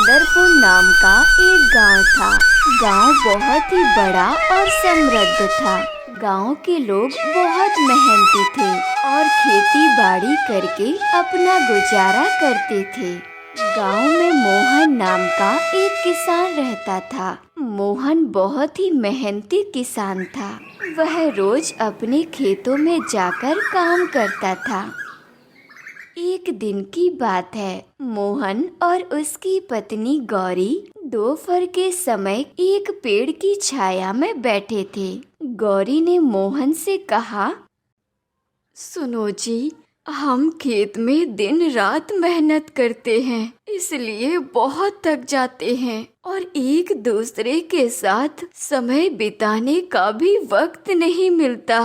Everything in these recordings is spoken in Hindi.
सुंदरपुर नाम का एक गांव था। गांव बहुत ही बड़ा और समृद्ध था। गांव के लोग बहुत मेहनती थे और खेती बाड़ी करके अपना गुजारा करते थे। गांव में मोहन नाम का एक किसान रहता था। मोहन बहुत ही मेहनती किसान था। वह रोज अपने खेतों में जाकर काम करता था। एक दिन की बात है, मोहन और उसकी पत्नी गौरी दोपहर के समय एक पेड़ की छाया में बैठे थे। गौरी ने मोहन से कहा, सुनो जी, हम खेत में दिन रात मेहनत करते हैं, इसलिए बहुत थक जाते हैं और एक दूसरे के साथ समय बिताने का भी वक्त नहीं मिलता।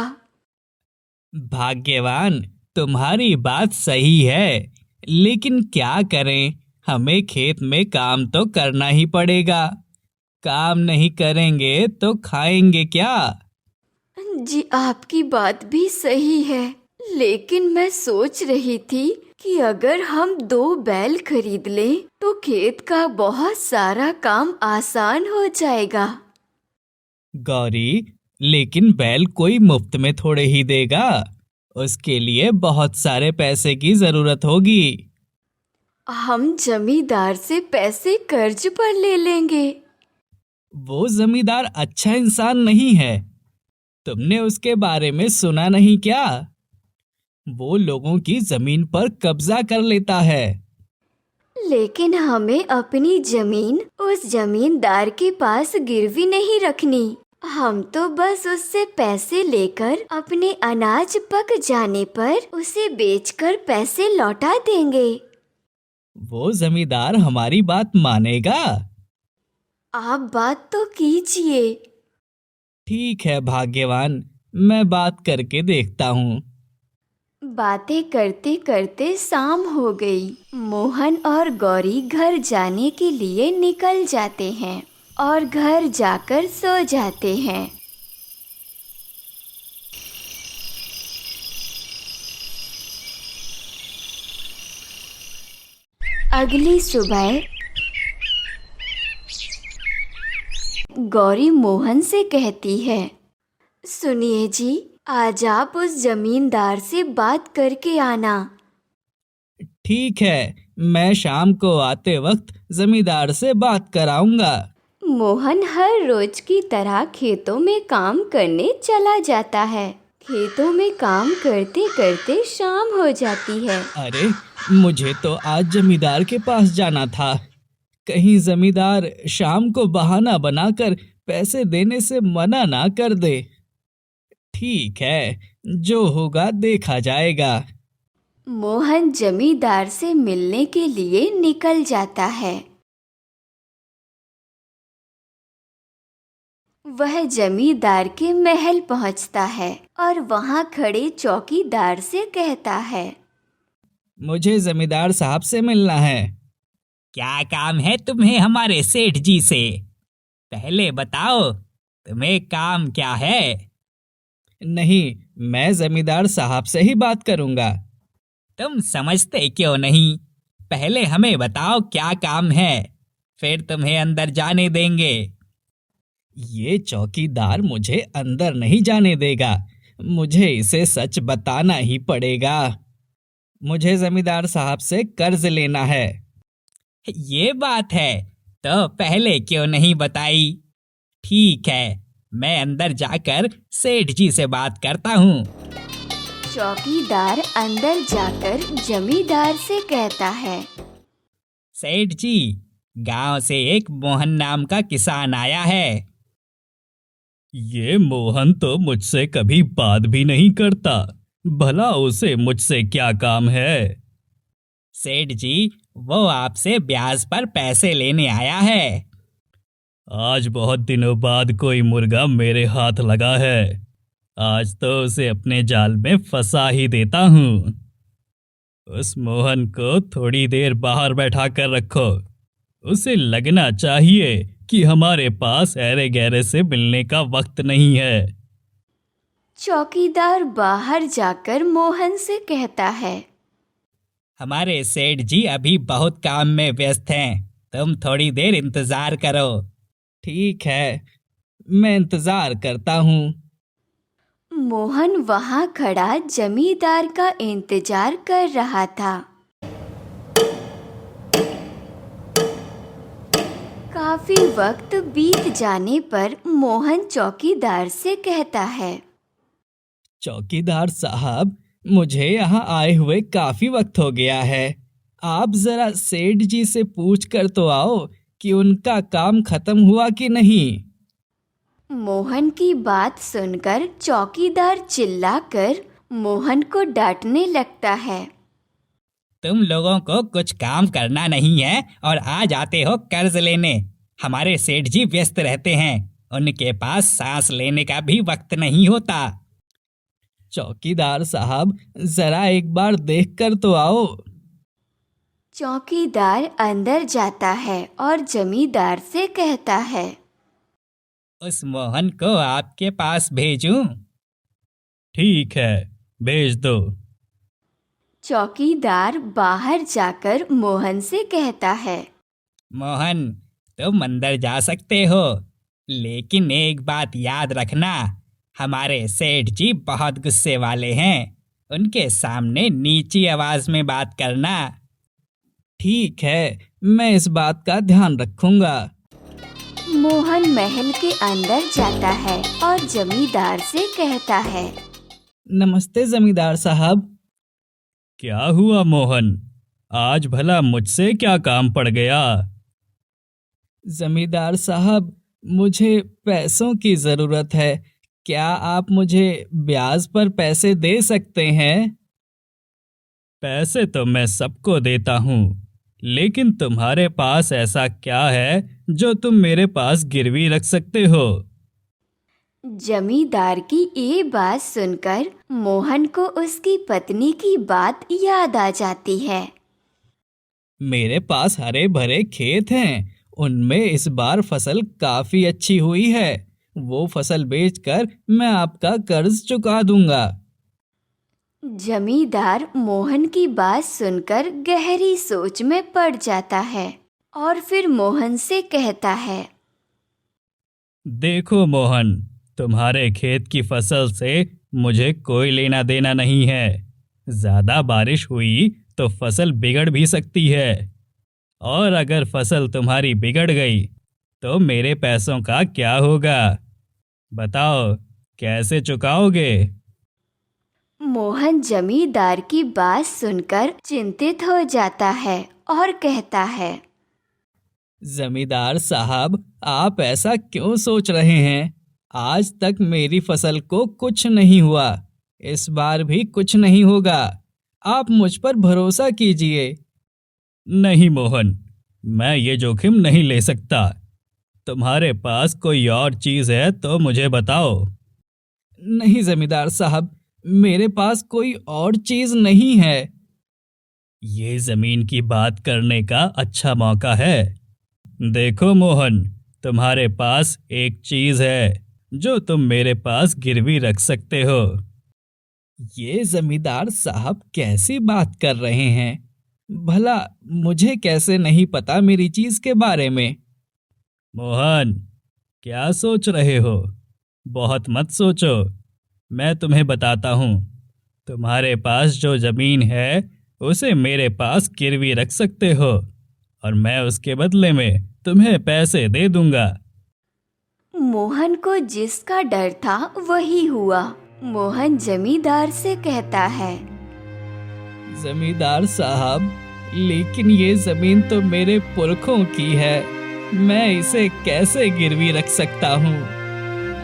भाग्यवान, तुम्हारी बात सही है, लेकिन क्या करें, हमें खेत में काम तो करना ही पड़ेगा। काम नहीं करेंगे तो खाएंगे क्या? जी आपकी बात भी सही है, लेकिन मैं सोच रही थी कि अगर हम 2 बैल खरीद लें तो खेत का बहुत सारा काम आसान हो जाएगा। गौरी, लेकिन बैल कोई मुफ्त में थोड़े ही देगा। उसके लिए बहुत सारे पैसे की जरूरत होगी। हम जमींदार से पैसे कर्ज पर ले लेंगे। वो जमींदार अच्छा इंसान नहीं है। तुमने उसके बारे में सुना नहीं क्या? वो लोगों की जमीन पर कब्जा कर लेता है। लेकिन हमें अपनी जमीन उस जमींदार के पास गिरवी नहीं रखनी। हम तो बस उससे पैसे लेकर अपने अनाज पक जाने पर उसे बेचकर पैसे लौटा देंगे। वो जमींदार हमारी बात मानेगा? आप बात तो कीजिए। ठीक है भाग्यवान, मैं बात करके देखता हूँ। बातें करते करते शाम हो गई। मोहन और गौरी घर जाने के लिए निकल जाते हैं और घर जाकर सो जाते हैं। अगली सुबह गौरी मोहन से कहती है, सुनिए जी, आज आप उस जमींदार से बात करके आना। ठीक है, मैं शाम को आते वक्त जमींदार से बात कराऊंगा। मोहन हर रोज की तरह खेतों में काम करने चला जाता है। खेतों में काम करते करते शाम हो जाती है। अरे, मुझे तो आज जमींदार के पास जाना था। कहीं जमींदार शाम को बहाना बनाकर पैसे देने से मना ना कर दे। ठीक है, जो होगा देखा जाएगा। मोहन जमींदार से मिलने के लिए निकल जाता है। वह जमींदार के महल पहुंचता है और वहां खड़े चौकीदार से कहता है, मुझे जमींदार साहब से मिलना है। क्या काम है तुम्हें हमारे सेठ जी से? पहले बताओ, तुम्हें काम क्या है? नहीं, मैं जमींदार साहब से ही बात करूंगा। तुम समझते क्यों नहीं? पहले हमें बताओ क्या काम है, फिर तुम्हें अंदर जाने देंगे। ये चौकीदार मुझे अंदर नहीं जाने देगा। मुझे इसे सच बताना ही पड़ेगा। मुझे जमींदार साहब से कर्ज लेना है। ये बात है, तो पहले क्यों नहीं बताई? ठीक है, मैं अंदर जाकर सेठ जी से बात करता हूँ। चौकीदार अंदर जाकर जमींदार से कहता है, सेठ जी, गांव से एक मोहन नाम का किसान आया है। ये मोहन तो मुझसे कभी बात भी नहीं करता। भला उसे मुझसे क्या काम है? सेठ जी, वो आपसे ब्याज पर पैसे लेने आया है। आज बहुत दिनों बाद कोई मुर्गा मेरे हाथ लगा है। आज तो उसे अपने जाल में फंसा ही देता हूँ। उस मोहन को थोड़ी देर बाहर बैठा कर रखो। उसे लगना चाहिए कि हमारे पास ऐरे गहरे से मिलने का वक्त नहीं है। चौकीदार बाहर जाकर मोहन से कहता है, हमारे सेठ जी अभी बहुत काम में व्यस्त हैं। तुम थोड़ी देर इंतजार करो। ठीक है, मैं इंतजार करता हूँ। मोहन वहाँ खड़ा जमींदार का इंतजार कर रहा था। काफी वक्त बीत जाने पर मोहन चौकीदार से कहता है, चौकीदार साहब, मुझे यहाँ आए हुए काफी वक्त हो गया है। आप जरा सेठ जी से पूछ कर तो आओ कि उनका काम खत्म हुआ कि नहीं। मोहन की बात सुनकर चौकीदार चिल्लाकर मोहन को डांटने लगता है। तुम लोगों को कुछ काम करना नहीं है और आ जाते हो कर्ज लेने। हमारे सेठ जी व्यस्त रहते हैं, उनके पास सांस लेने का भी वक्त नहीं होता। चौकीदार साहब, जरा एक बार देख कर तो आओ। चौकीदार अंदर जाता है और जमींदार से कहता है, उस मोहन को आपके पास भेजूं? ठीक है, भेज दो। चौकीदार बाहर जाकर मोहन से कहता है, मोहन, तुम अंदर जा सकते हो, लेकिन एक बात याद रखना, हमारे सेठ जी बहुत गुस्से वाले हैं। उनके सामने नीची आवाज में बात करना। ठीक है, मैं इस बात का ध्यान रखूंगा। मोहन महल के अंदर जाता है और जमींदार से कहता है, नमस्ते जमींदार साहब। क्या हुआ मोहन, आज भला मुझसे क्या काम पड़ गया? जमींदार साहब, मुझे पैसों की जरूरत है। क्या आप मुझे ब्याज पर पैसे दे सकते हैं? पैसे तो मैं सबको देता हूँ, लेकिन तुम्हारे पास ऐसा क्या है जो तुम मेरे पास गिरवी रख सकते हो? जमींदार की ये बात सुनकर मोहन को उसकी पत्नी की बात याद आ जाती है। मेरे पास हरे भरे खेत हैं, उनमें इस बार फसल काफी अच्छी हुई है। वो फसल बेचकर मैं आपका कर्ज चुका दूंगा। जमींदार मोहन की बात सुनकर गहरी सोच में पड़ जाता है और फिर मोहन से कहता है, देखो मोहन, तुम्हारे खेत की फसल से मुझे कोई लेना देना नहीं है। ज्यादा बारिश हुई तो फसल बिगड़ भी सकती है, और अगर फसल तुम्हारी बिगड़ गई तो मेरे पैसों का क्या होगा? बताओ, कैसे चुकाओगे? मोहन जमींदार की बात सुनकर चिंतित हो जाता है और कहता है, जमींदार साहब, आप ऐसा क्यों सोच रहे हैं? आज तक मेरी फसल को कुछ नहीं हुआ, इस बार भी कुछ नहीं होगा। आप मुझ पर भरोसा कीजिए। नहीं मोहन, मैं ये जोखिम नहीं ले सकता। तुम्हारे पास कोई और चीज है तो मुझे बताओ। नहीं जमींदार साहब, मेरे पास कोई और चीज नहीं है। ये जमीन की बात करने का अच्छा मौका है। देखो मोहन, तुम्हारे पास एक चीज है जो तुम मेरे पास गिरवी रख सकते हो। ये जमींदार साहब कैसी बात कर रहे हैं? भला मुझे कैसे नहीं पता मेरी चीज के बारे में? मोहन, क्या सोच रहे हो? बहुत मत सोचो, मैं तुम्हें बताता हूँ। तुम्हारे पास जो जमीन है उसे मेरे पास गिरवी रख सकते हो, और मैं उसके बदले में तुम्हें पैसे दे दूंगा। मोहन को जिसका डर था वही हुआ। मोहन जमींदार से कहता है, जमींदार साहब, लेकिन ये जमीन तो मेरे पुरखों की है, मैं इसे कैसे गिरवी रख सकता हूँ?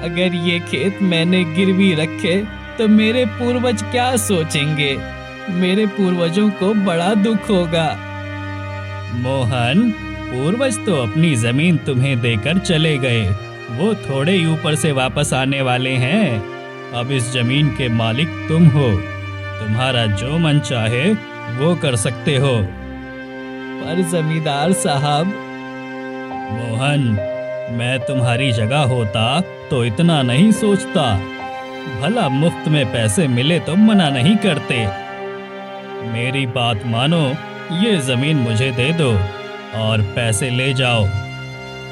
अगर ये खेत मैंने गिरवी रखे तो मेरे पूर्वज क्या सोचेंगे? मेरे पूर्वजों को बड़ा दुख होगा। मोहन, पूर्वज तो अपनी जमीन तुम्हें देकर चले गए, वो थोड़े ही ऊपर से वापस आने वाले हैं। अब इस जमीन के मालिक तुम हो, तुम्हारा जो मन चाहे वो कर सकते हो। पर जमींदार साहब। मोहन, मैं तुम्हारी जगह होता तो इतना नहीं सोचता। भला मुफ्त में पैसे मिले तो मना नहीं करते। मेरी बात मानो, ये जमीन मुझे दे दो, और पैसे ले जाओ।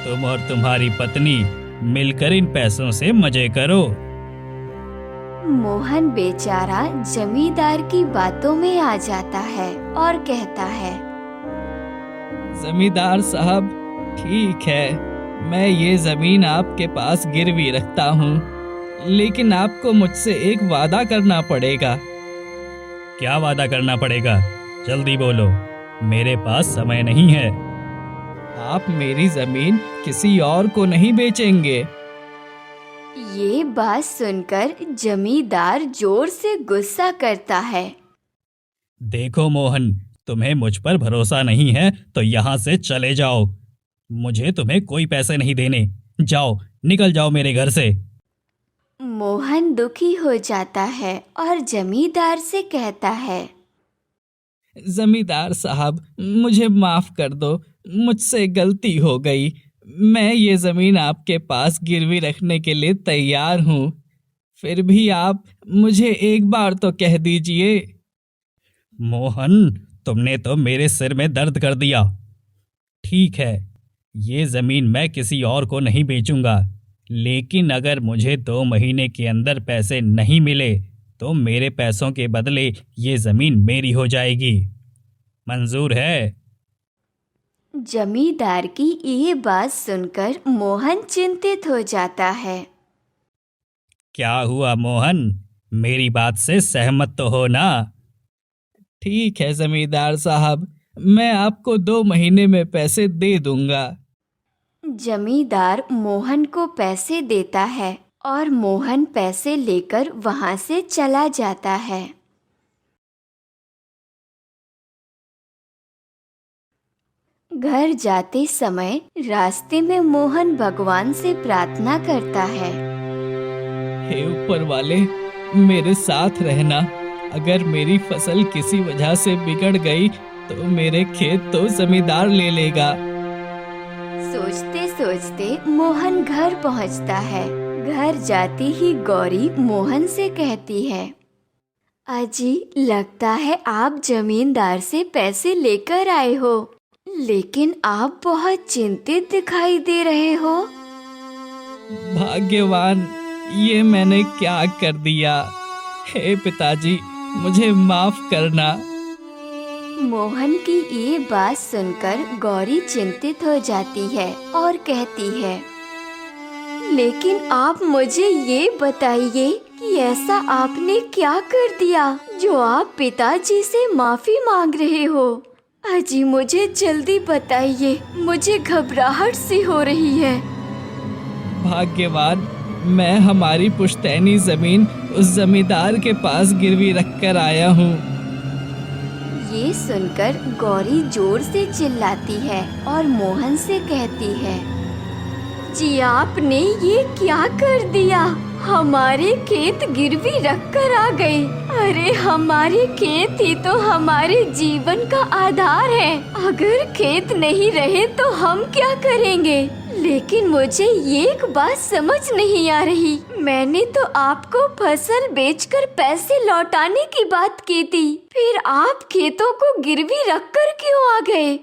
तुम और तुम्हारी पत्नी मिलकर इन पैसों से मजे करो। मोहन बेचारा जमींदार की बातों में आ जाता है और कहता है, जमींदार साहब, ठीक है, मैं ये जमीन आपके पास गिरवी रखता हूँ, लेकिन आपको मुझसे एक वादा करना पड़ेगा। क्या वादा करना पड़ेगा? जल्दी बोलो, मेरे पास समय नहीं है। आप मेरी जमीन किसी और को नहीं बेचेंगे। ये बात सुनकर जमींदार जोर से गुस्सा करता है। देखो मोहन, तुम्हें मुझ पर भरोसा नहीं है तो यहाँ से चले जाओ। मुझे तुम्हें कोई पैसे नहीं देने। जाओ, निकल जाओ मेरे घर से। मोहन दुखी हो जाता है और जमींदार से कहता है, जमींदार साहब, मुझे माफ कर दो, मुझसे गलती हो गई। मैं ये जमीन आपके पास गिरवी रखने के लिए तैयार हूँ, फिर भी आप मुझे एक बार तो कह दीजिए। मोहन, तुमने तो मेरे सिर में दर्द कर दिया। ठीक है, ये जमीन मैं किसी और को नहीं बेचूंगा, लेकिन अगर मुझे 2 महीने के अंदर पैसे नहीं मिले तो मेरे पैसों के बदले ये जमीन मेरी हो जाएगी। मंजूर है? जमींदार की ये बात सुनकर मोहन चिंतित हो जाता है। क्या हुआ मोहन, मेरी बात से सहमत तो हो ना? ठीक है जमींदार साहब, मैं आपको 2 महीने में पैसे दे दूंगा। जमींदार मोहन को पैसे देता है और मोहन पैसे लेकर वहां से चला जाता है। घर जाते समय रास्ते में मोहन भगवान से प्रार्थना करता है, हे ऊपर वाले, मेरे साथ रहना। अगर मेरी फसल किसी वजह से बिगड़ गई तो मेरे खेत तो जमींदार ले लेगा। सोचते सोचते मोहन घर पहुंचता है। घर जाती ही गौरी मोहन से कहती है, अजी, लगता है आप जमींदार से पैसे लेकर आए हो, लेकिन आप बहुत चिंतित दिखाई दे रहे हो। भाग्यवान, ये मैंने क्या कर दिया? हे पिताजी, मुझे माफ करना। मोहन की ये बात सुनकर गौरी चिंतित हो जाती है और कहती है, लेकिन आप मुझे ये बताइए कि ऐसा आपने क्या कर दिया जो आप पिताजी से माफी मांग रहे हो। अजी, मुझे जल्दी बताइए, मुझे घबराहट सी हो रही है। भाग्यवान, मैं हमारी पुश्तैनी जमीन उस जमींदार के पास गिरवी रखकर आया हूँ। ये सुनकर गौरी जोर से चिल्लाती है और मोहन से कहती है, जी आपने ये क्या कर दिया? हमारे खेत गिरवी रखकर आ गए। अरे हमारे खेत ही तो हमारे जीवन का आधार है। अगर खेत नहीं रहे तो हम क्या करेंगे? लेकिन मुझे एक बात समझ नहीं आ रही। मैंने तो आपको फसल बेचकर पैसे लौटाने की बात की थी, फिर आप खेतों को गिरवी रखकर क्यों आ गए?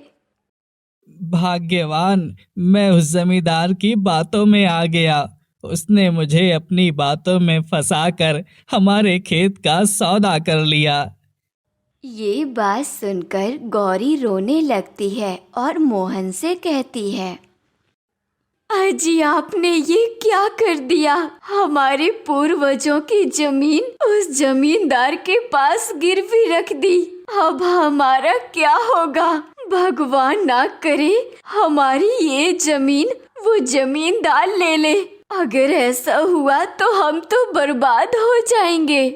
भाग्यवान, मैं उस जमींदार की बातों में आ गया। उसने मुझे अपनी बातों में फंसाकर हमारे खेत का सौदा कर लिया। ये बात सुनकर गौरी रोने लगती है और मोहन से कहती है, अजी आपने ये क्या कर दिया? हमारे पूर्वजों की जमीन उस जमींदार के पास गिरवी रख दी। अब हमारा क्या होगा? भगवान ना करे हमारी ये जमीन वो जमींदार ले ले। अगर ऐसा हुआ तो हम तो बर्बाद हो जाएंगे।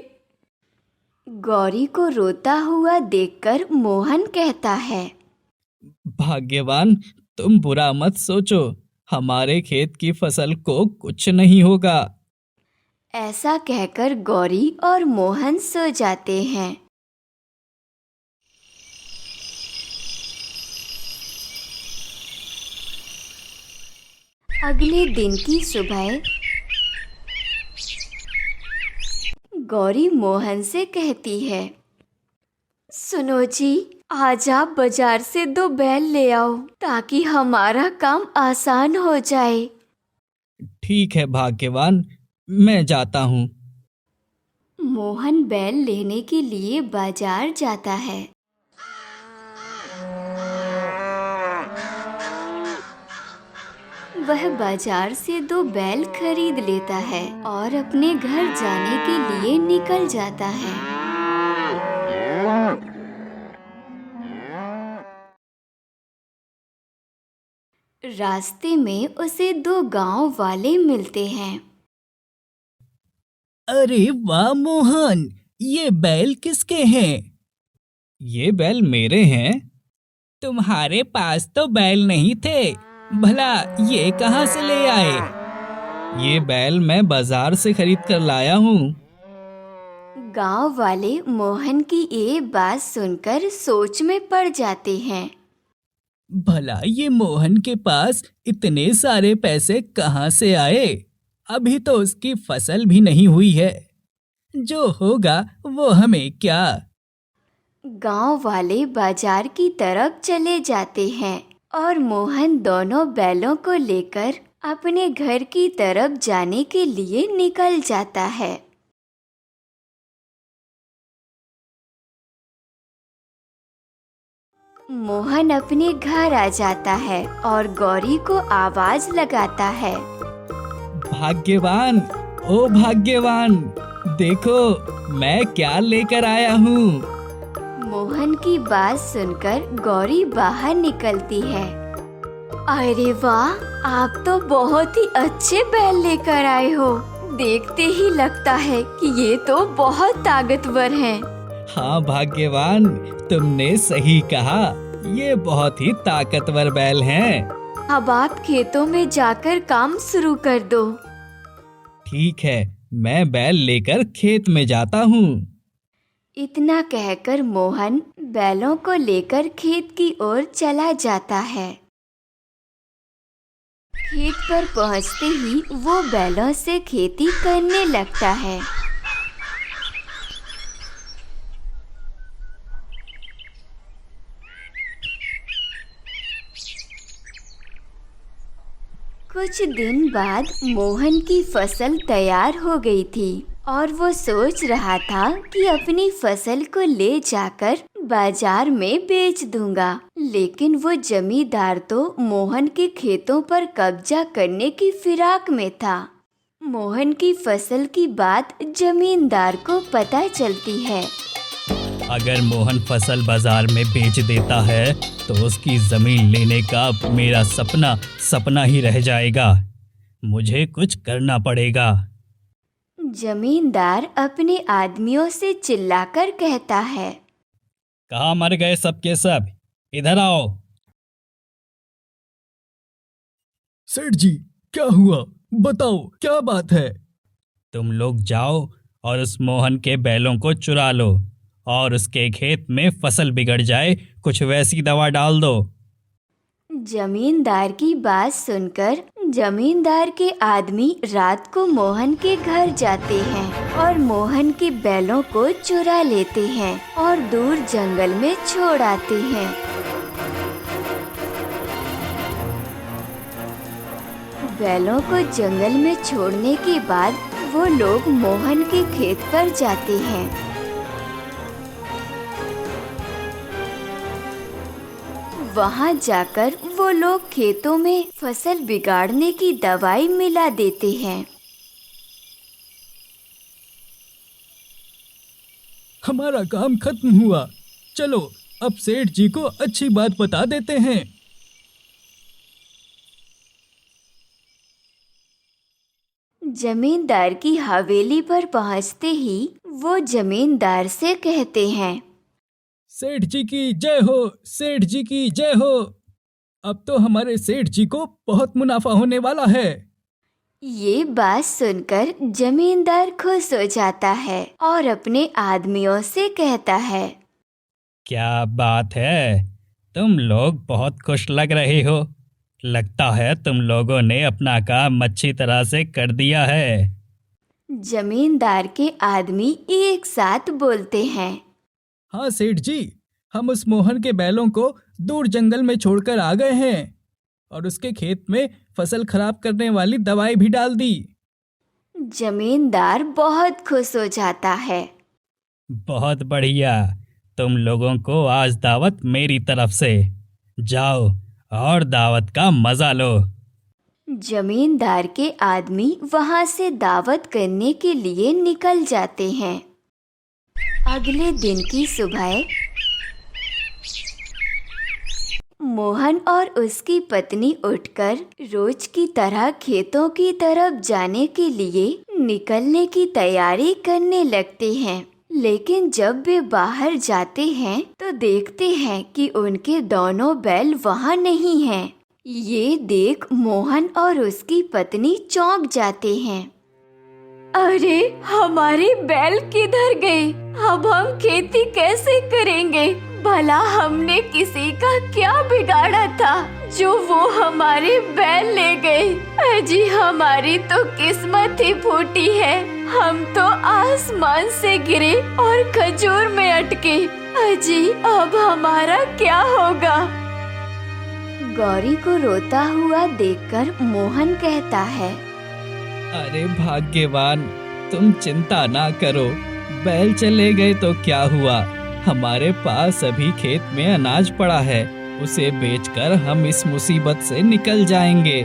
गौरी को रोता हुआ देखकर मोहन कहता है, भाग्यवान, तुम बुरा मत सोचो, हमारे खेत की फसल को कुछ नहीं होगा। ऐसा कहकर गौरी और मोहन सो जाते हैं। अगले दिन की सुबह गौरी मोहन से कहती है, सुनो जी, आज आप बाजार से 2 बैल ले आओ ताकि हमारा काम आसान हो जाए। ठीक है भाग्यवान, मैं जाता हूँ। मोहन बैल लेने के लिए बाजार जाता है। वह बाजार से 2 बैल खरीद लेता है और अपने घर जाने के लिए निकल जाता है। रास्ते में उसे 2 गांव वाले मिलते हैं। अरे वाह मोहन, ये बैल किसके हैं? ये बैल मेरे हैं। तुम्हारे पास तो बैल नहीं थे, भला ये कहाँ से ले आए? ये बैल मैं बाजार से खरीद कर लाया हूँ। गांव वाले मोहन की ये बात सुनकर सोच में पड़ जाते हैं। भला ये मोहन के पास इतने सारे पैसे कहाँ से आए? अभी तो उसकी फसल भी नहीं हुई है। जो होगा वो हमें क्या। गांव वाले बाजार की तरफ चले जाते हैं और मोहन दोनों बैलों को लेकर अपने घर की तरफ जाने के लिए निकल जाता है। मोहन अपने घर आ जाता है और गौरी को आवाज लगाता है। भाग्यवान, ओ भाग्यवान, देखो मैं क्या लेकर आया हूँ। मोहन की बात सुनकर गौरी बाहर निकलती है। अरे वाह, आप तो बहुत ही अच्छे बैल लेकर आए हो। देखते ही लगता है कि ये तो बहुत ताकतवर हैं। हाँ भाग्यवान, तुमने सही कहा, ये बहुत ही ताकतवर बैल हैं। अब आप खेतों में जाकर काम शुरू कर दो। ठीक है, मैं बैल लेकर खेत में जाता हूँ। इतना कहकर मोहन बैलों को लेकर खेत की ओर चला जाता है। खेत पर पहुंचते ही वो बैलों से खेती करने लगता है। कुछ दिन बाद मोहन की फसल तैयार हो गई थी और वो सोच रहा था कि अपनी फसल को ले जाकर बाजार में बेच दूंगा। लेकिन वो जमींदार तो मोहन के खेतों पर कब्जा करने की फिराक में था। मोहन की फसल की बात जमींदार को पता चलती है। अगर मोहन फसल बाजार में बेच देता है तो उसकी जमीन लेने का मेरा सपना सपना ही रह जाएगा। मुझे कुछ करना पड़ेगा। जमींदार अपने आदमियों से चिल्लाकर कहता है। कहाँ मर गए सब के सब? इधर आओ। सेठ जी, क्या हुआ? बताओ, क्या बात है? तुम लोग जाओ और उस मोहन के बैलों को चुरा लो और उसके खेत में फसल बिगड़ जाए कुछ वैसी दवा डाल दो। जमींदार की बात सुनकर जमींदार के आदमी रात को मोहन के घर जाते हैं और मोहन के बैलों को चुरा लेते हैं और दूर जंगल में छोड़ आते हैं। बैलों को जंगल में छोड़ने के बाद वो लोग मोहन के खेत पर जाते हैं। वहां जाकर वो लोग खेतों में फसल बिगाड़ने की दवाई मिला देते हैं। हमारा काम खत्म हुआ। चलो अब सेठ जी को अच्छी बात बता देते हैं। जमींदार की हवेली पर पहुंचते ही वो जमींदार से कहते हैं। सेठ जी की जय हो, सेठ जी की जय हो। अब तो हमारे सेठ जी को बहुत मुनाफा होने वाला है। ये बात सुनकर जमींदार खुश हो जाता है और अपने आदमियों से कहता है। क्या बात है, तुम लोग बहुत खुश लग रहे हो। लगता है तुम लोगों ने अपना काम अच्छी तरह से कर दिया है। जमींदार के आदमी एक साथ बोलते हैं। हाँ सेठ जी, हम उस मोहन के बैलों को दूर जंगल में छोड़कर आ गए हैं और उसके खेत में फसल खराब करने वाली दवाई भी डाल दी। जमींदार बहुत खुश हो जाता है। बहुत बढ़िया। तुम लोगों को आज दावत मेरी तरफ से। जाओ और दावत का मजा लो। जमींदार के आदमी वहां से दावत करने के लिए निकल जाते हैं। अगले दिन की सुबह मोहन और उसकी पत्नी उठकर रोज की तरह खेतों की तरफ जाने के लिए निकलने की तैयारी करने लगते हैं। लेकिन जब वे बाहर जाते हैं तो देखते हैं कि उनके दोनों बैल वहाँ नहीं हैं। ये देख मोहन और उसकी पत्नी चौंक जाते हैं। अरे हमारे बैल किधर गए? अब हम खेती कैसे करेंगे? भला हमने किसी का क्या बिगाड़ा था जो वो हमारे बैल ले गए? अजी हमारी तो किस्मत ही फूटी है। हम तो आसमान से गिरे और खजूर में अटके। अजी अब हमारा क्या होगा? गौरी को रोता हुआ देखकर मोहन कहता है, अरे भाग्यवान, तुम चिंता ना करो। बैल चले गए तो क्या हुआ, हमारे पास अभी खेत में अनाज पड़ा है, उसे बेचकर हम इस मुसीबत से निकल जाएंगे।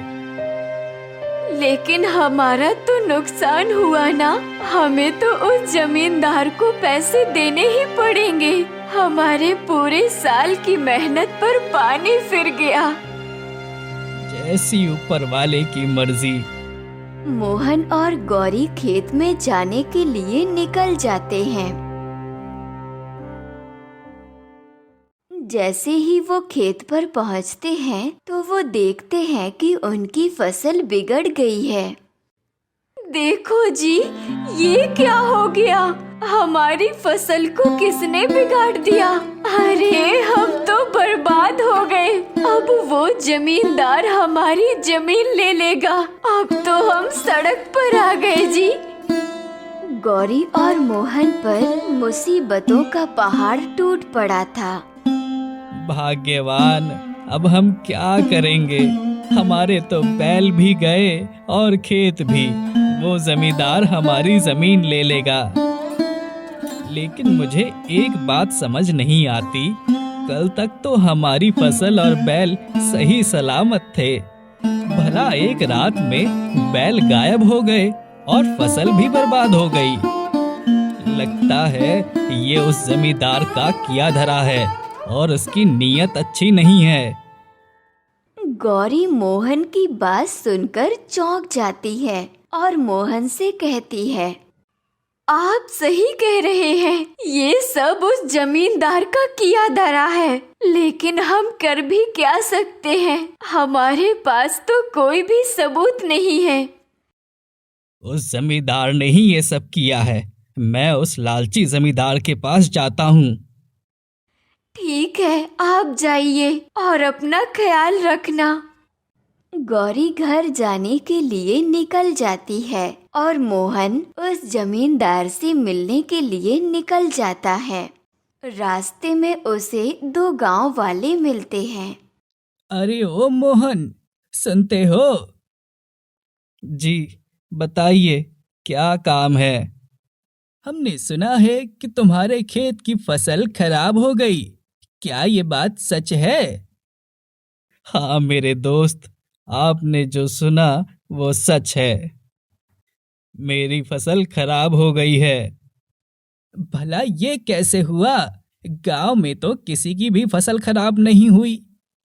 लेकिन हमारा तो नुकसान हुआ ना, हमें तो उस जमींदार को पैसे देने ही पड़ेंगे। हमारे पूरे साल की मेहनत पर पानी फिर गया। जैसी ऊपर वाले की मर्जी। मोहन और गौरी खेत में जाने के लिए निकल जाते हैं। जैसे ही वो खेत पर पहुंचते हैं तो वो देखते हैं कि उनकी फसल बिगड़ गई है। देखो जी, ये क्या हो गया? हमारी फसल को किसने बिगाड़ दिया? अरे हम तो बर्बाद हो गए। अब वो जमींदार हमारी जमीन ले लेगा। अब तो हम सड़क पर आ गए जी। गौरी और मोहन पर मुसीबतों का पहाड़ टूट पड़ा था। भाग्यवान, अब हम क्या करेंगे? हमारे तो बैल भी गए और खेत भी। वो जमींदार हमारी जमीन ले लेगा। लेकिन मुझे एक बात समझ नहीं आती, कल तक तो हमारी फसल और बैल सही सलामत थे। भला एक रात में बैल गायब हो गए और फसल भी बर्बाद हो गई। लगता है ये उस जमींदार का किया धरा है और उसकी नीयत अच्छी नहीं है। गौरी मोहन की बात सुनकर चौंक जाती है और मोहन से कहती है, आप सही कह रहे हैं, ये सब उस जमींदार का किया धरा है। लेकिन हम कर भी क्या सकते हैं? हमारे पास तो कोई भी सबूत नहीं है। उस जमींदार ने ही ये सब किया है। मैं उस लालची जमींदार के पास जाता हूँ। ठीक है, आप जाइए और अपना ख्याल रखना। गौरी घर जाने के लिए निकल जाती है और मोहन उस जमींदार से मिलने के लिए निकल जाता है। रास्ते में उसे 2 गांव वाले मिलते हैं। अरे ओ मोहन, सुनते हो? जी बताइए, क्या काम है? हमने सुना है कि तुम्हारे खेत की फसल खराब हो गई। क्या ये बात सच है? हाँ मेरे दोस्त, आपने जो सुना वो सच है। मेरी फसल खराब हो गई है। भला ये कैसे हुआ? गांव में तो किसी की भी फसल खराब नहीं हुई।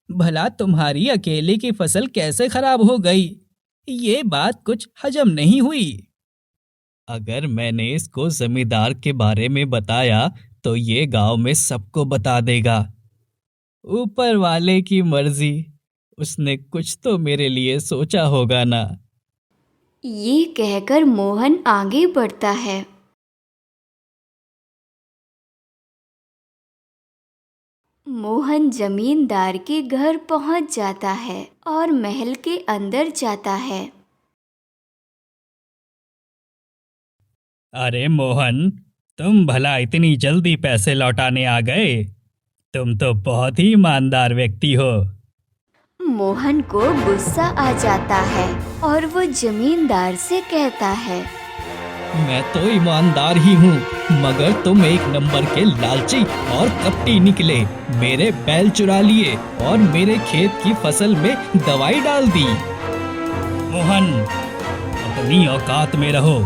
भला तुम्हारी अकेले की फसल कैसे खराब हो गई? ये बात कुछ हजम नहीं हुई। अगर मैंने इसको जमींदार के बारे में बताया तो ये गांव में सबको बता देगा। ऊपर वाले की मर्जी, उसने कुछ तो मेरे लिए सोचा होगा ना। ये कहकर मोहन आगे बढ़ता है। मोहन जमींदार के घर पहुंच जाता है और महल के अंदर जाता है। अरे मोहन, तुम भला इतनी जल्दी पैसे लौटाने आ गए? तुम तो बहुत ही ईमानदार व्यक्ति हो। मोहन को गुस्सा आ जाता है और वो जमींदार से कहता है, मैं तो ईमानदार ही हूँ, मगर तुम एक नंबर के लालची और कपटी निकले। मेरे बैल चुरा लिए और मेरे खेत की फसल में दवाई डाल दी। मोहन, अपनी औकात में रहो।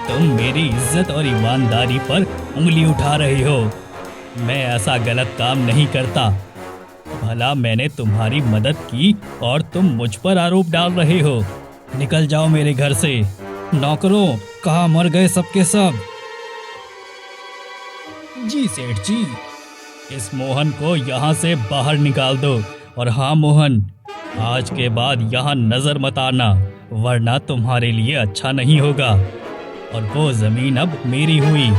तुम मेरी इज्जत और ईमानदारी पर उंगली उठा रहे हो। मैं ऐसा गलत काम नहीं करता। भला मैंने तुम्हारी मदद की और तुम मुझ पर आरोप डाल रहे हो। निकल जाओ मेरे घर से। नौकरों, कहाँ मर गए सबके सब? जी सेठ जी, इस मोहन को यहाँ से बाहर निकाल दो। और हाँ मोहन, आज के बाद यहाँ नजर मत आना, वरना तुम्हारे लिए अच्छा नहीं होगा। और वो जमीन अब मेरी हुई।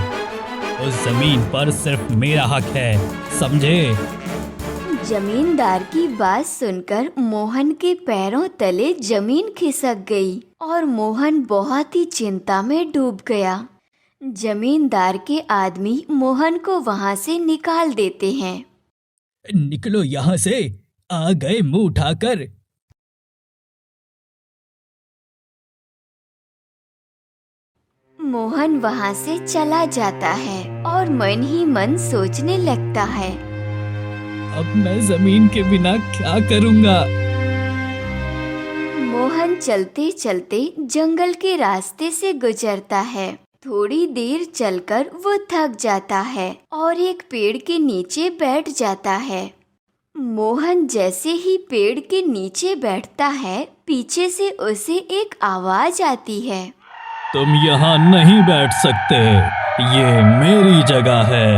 उस जमीन पर सिर्फ मेरा हक है, समझे? जमींदार की बात सुनकर मोहन के पैरों तले जमीन खिसक गई और मोहन बहुत ही चिंता में डूब गया। जमींदार के आदमी मोहन को वहां से निकाल देते हैं। निकलो यहाँ से, आ गए मुंह उठाकर। मोहन वहां से चला जाता है और मन ही मन सोचने लगता है, अब मैं जमीन के बिना क्या करूँगा? मोहन चलते चलते जंगल के रास्ते से गुजरता है। थोड़ी देर चलकर वो थक जाता है और एक पेड़ के नीचे बैठ जाता है। मोहन जैसे ही पेड़ के नीचे बैठता है, पीछे से उसे एक आवाज आती है, तुम यहाँ नहीं बैठ सकते, ये मेरी जगह है।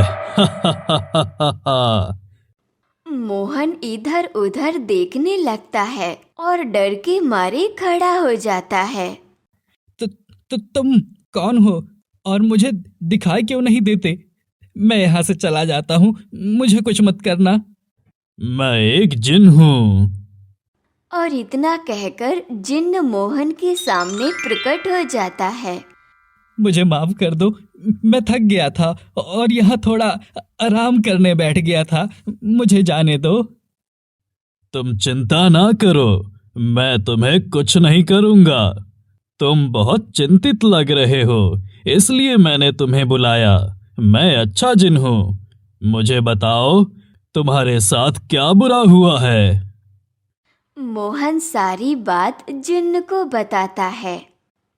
मोहन इधर उधर देखने लगता है और डर के मारे खड़ा हो जाता है। तुम कौन हो और मुझे दिखाई क्यों नहीं देते? मैं यहाँ से चला जाता हूँ, मुझे कुछ मत करना। मैं एक जिन हूँ। और इतना कहकर जिन्न मोहन के सामने प्रकट हो जाता है। मुझे माफ कर दो, मैं थक गया था और यहाँ थोड़ा आराम करने बैठ गया था, मुझे जाने दो। तुम चिंता ना करो, मैं तुम्हें कुछ नहीं करूँगा। तुम बहुत चिंतित लग रहे हो, इसलिए मैंने तुम्हें बुलाया। मैं अच्छा जिन हूँ। मुझे बताओ, तुम्हारे साथ क्या बुरा हुआ है? मोहन सारी बात जिन्न को बताता है।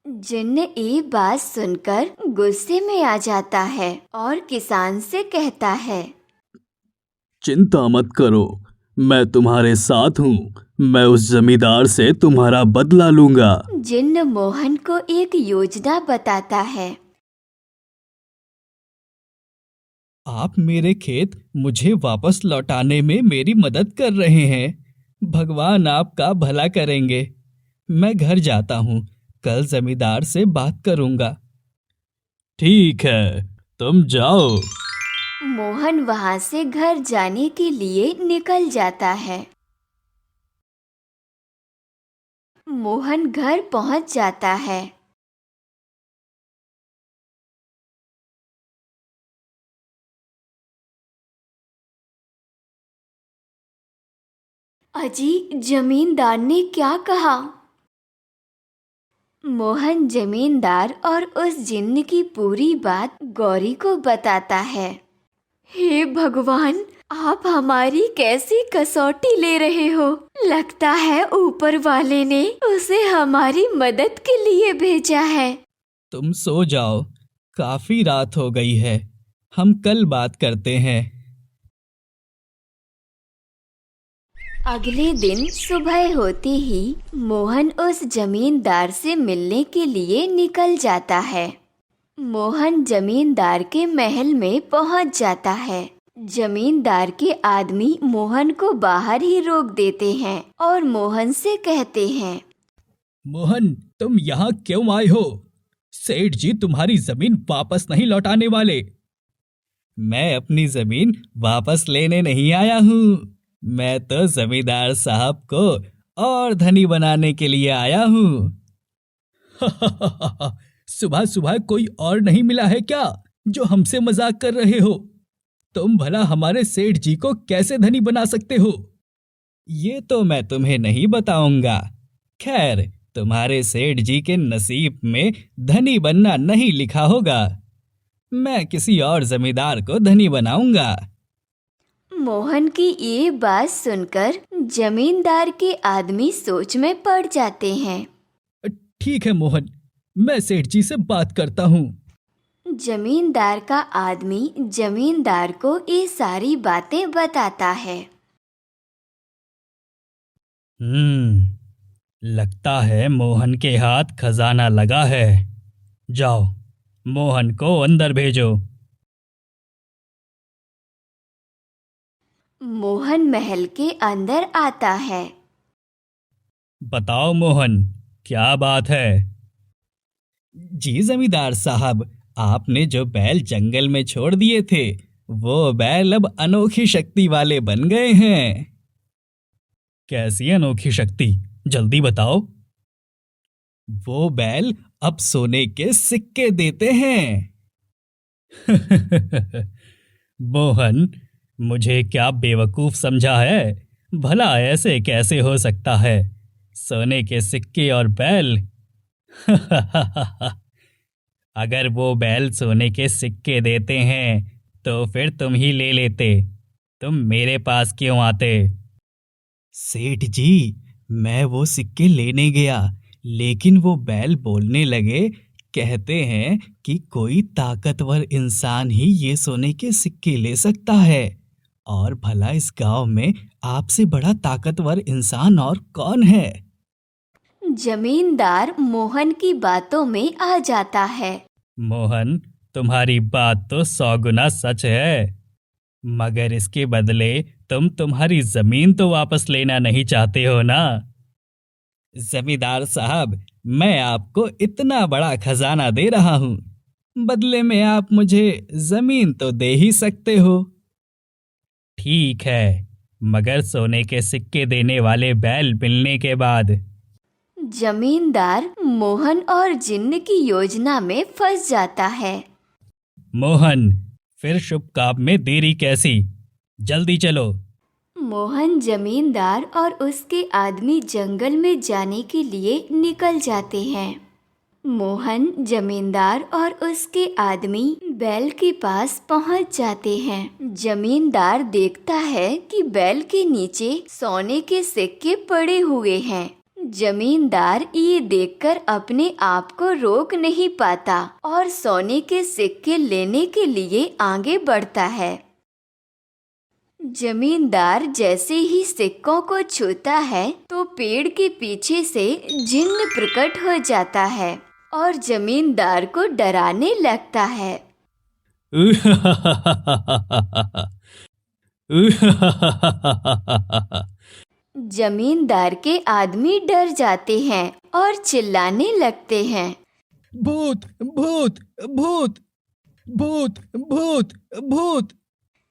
जिन्न ये बात सुनकर गुस्से में आ जाता है और किसान से कहता है, चिंता मत करो, मैं तुम्हारे साथ हूँ। मैं उस जमींदार से तुम्हारा बदला लूंगा। जिन्न मोहन को एक योजना बताता है। आप मेरे खेत मुझे वापस लौटाने में मेरी मदद कर रहे हैं। भगवान आपका भला करेंगे। मैं घर जाता हूँ, कल जमींदार से बात करूंगा। ठीक है, तुम जाओ। मोहन वहां से घर जाने के लिए निकल जाता है। मोहन घर पहुंच जाता है। अजी, जमींदार ने क्या कहा? मोहन जमींदार और उस जिन्न की पूरी बात गौरी को बताता है। हे भगवान, आप हमारी कैसी कसौटी ले रहे हो? लगता है ऊपर वाले ने उसे हमारी मदद के लिए भेजा है। तुम सो जाओ, काफी रात हो गई है, हम कल बात करते हैं। अगले दिन सुबह होते ही मोहन उस जमींदार से मिलने के लिए निकल जाता है। मोहन जमींदार के महल में पहुंच जाता है। जमींदार के आदमी मोहन को बाहर ही रोक देते हैं और मोहन से कहते हैं, मोहन, तुम यहाँ क्यों आए हो? सेठ जी तुम्हारी जमीन वापस नहीं लौटाने वाले। मैं अपनी जमीन वापस लेने नहीं आया हूँ, मैं तो जमींदार साहब को और धनी बनाने के लिए आया हूँ। सुबह सुबह कोई और नहीं मिला है क्या? जो हमसे मजाक कर रहे हो? तुम भला हमारे सेठ जी को कैसे धनी बना सकते हो? ये तो मैं तुम्हें नहीं बताऊंगा। खैर, तुम्हारे सेठ जी के नसीब में धनी बनना नहीं लिखा होगा। मैं किसी और जमींदार को धनी बनाऊंगा। मोहन की ये बात सुनकर जमींदार के आदमी सोच में पड़ जाते हैं। ठीक है मोहन, मैं सेठ जी से बात करता हूँ। जमींदार का आदमी जमींदार को ये सारी बातें बताता है। लगता है मोहन के हाथ खजाना लगा है। जाओ, मोहन को अंदर भेजो। मोहन महल के अंदर आता है। बताओ मोहन, क्या बात है? जी जमींदार साहब, आपने जो बैल जंगल में छोड़ दिए थे, वो बैल अब अनोखी शक्ति वाले बन गए हैं। कैसी अनोखी शक्ति? जल्दी बताओ। वो बैल अब सोने के सिक्के देते हैं। मोहन, मुझे क्या बेवकूफ समझा है? भला ऐसे कैसे हो सकता है? सोने के सिक्के और बैल? अगर वो बैल सोने के सिक्के देते हैं तो फिर तुम ही ले लेते। तुम मेरे पास क्यों आते? सेठ जी, मैं वो सिक्के लेने गया, लेकिन वो बैल बोलने लगे। कहते हैं कि कोई ताकतवर इंसान ही ये सोने के सिक्के ले सकता है। और भला इस गांव में आपसे बड़ा ताकतवर इंसान और कौन है? जमींदार मोहन की बातों में आ जाता है। मोहन, तुम्हारी बात तो 100 गुना सच है, मगर इसके बदले तुम तुम्हारी जमीन तो वापस लेना नहीं चाहते हो ना? जमींदार साहब, मैं आपको इतना बड़ा खजाना दे रहा हूँ, बदले में आप मुझे जमीन तो दे ही सकते हो। ठीक है, मगर सोने के सिक्के देने वाले बैल मिलने के बाद। जमींदार मोहन और जिन्न की योजना में फंस जाता है। मोहन, फिर शुभ काम में देरी कैसी? जल्दी चलो। मोहन जमींदार और उसके आदमी जंगल में जाने के लिए निकल जाते हैं। मोहन जमींदार और उसके आदमी बैल के पास पहुंच जाते हैं। जमींदार देखता है कि बैल के नीचे सोने के सिक्के पड़े हुए हैं। जमींदार ये देखकर अपने आप को रोक नहीं पाता और सोने के सिक्के लेने के लिए आगे बढ़ता है। जमींदार जैसे ही सिक्कों को छूता है तो पेड़ के पीछे से जिन्न प्रकट हो जाता है और जमींदार को डराने लगता है। जमींदार के आदमी डर जाते हैं और चिल्लाने लगते हैं, भूत भूत भूत भूत भूत भूत।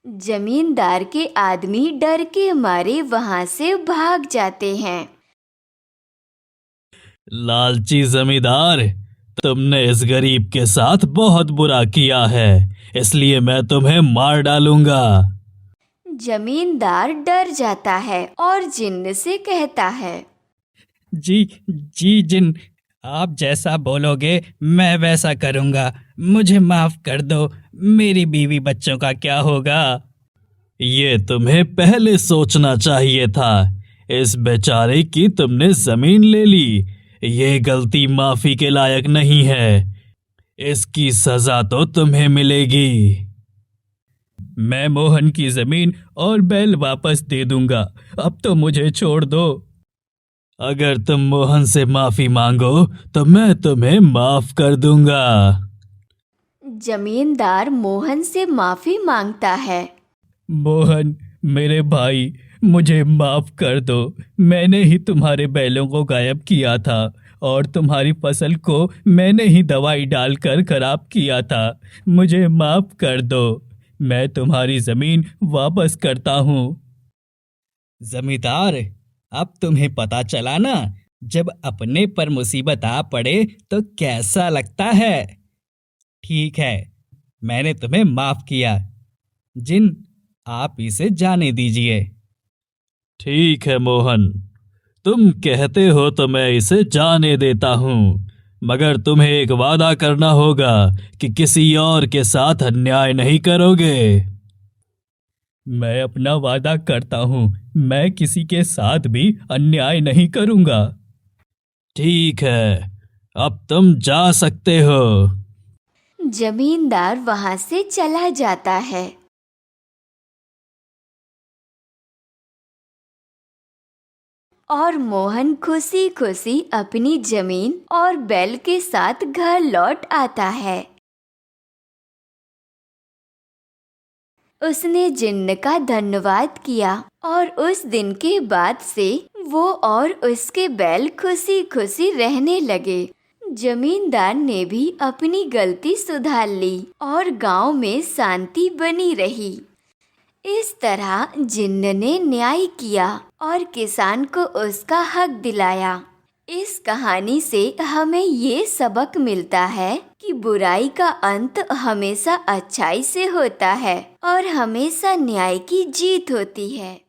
जमींदार के आदमी डर के मारे वहां से भाग जाते हैं। लालची जमींदार, तुमने इस गरीब के साथ बहुत बुरा किया है, इसलिए मैं तुम्हें मार डालूंगा। जमींदार डर जाता है और जिन्न से कहता है, जी जिन, आप जैसा बोलोगे मैं वैसा करूंगा। मुझे माफ कर दो, मेरी बीवी बच्चों का क्या होगा? ये तुम्हें पहले सोचना चाहिए था। इस बेचारे की तुमने जमीन ले ली, ये गलती माफी के लायक नहीं है। इसकी सजा तो तुम्हें मिलेगी। मैं मोहन की जमीन और बैल वापस दे दूंगा, अब तो मुझे छोड़ दो। अगर तुम मोहन से माफी मांगो तो मैं तुम्हें माफ कर दूंगा। जमींदार मोहन से माफी मांगता है। मोहन, मेरे भाई, मुझे माफ कर दो। मैंने ही तुम्हारे बैलों को गायब किया था और तुम्हारी फसल को मैंने ही दवाई डालकर खराब किया था। मुझे माफ कर दो, मैं तुम्हारी जमीन वापस करता हूँ। जमींदार, अब तुम्हें पता चला ना, जब अपने पर मुसीबत आ पड़े तो कैसा लगता है। ठीक है, मैंने तुम्हें माफ किया। जिन, आप इसे जाने दीजिए। ठीक है मोहन, तुम कहते हो तो मैं इसे जाने देता हूँ, मगर तुम्हें एक वादा करना होगा कि किसी और के साथ अन्याय नहीं करोगे। मैं अपना वादा करता हूँ, मैं किसी के साथ भी अन्याय नहीं करूँगा। ठीक है, अब तुम जा सकते हो। जमींदार वहां से चला जाता है। और मोहन खुशी खुशी अपनी जमीन और बैल के साथ घर लौट आता है। उसने जिन्न का धन्यवाद किया और उस दिन के बाद से वो और उसके बैल खुशी खुशी रहने लगे। जमींदार ने भी अपनी गलती सुधार ली और गांव में शांति बनी रही। इस तरह जिन्न ने न्याय किया और किसान को उसका हक दिलाया। इस कहानी से हमें ये सबक मिलता है कि बुराई का अंत हमेशा अच्छाई से होता है और हमेशा न्याय की जीत होती है।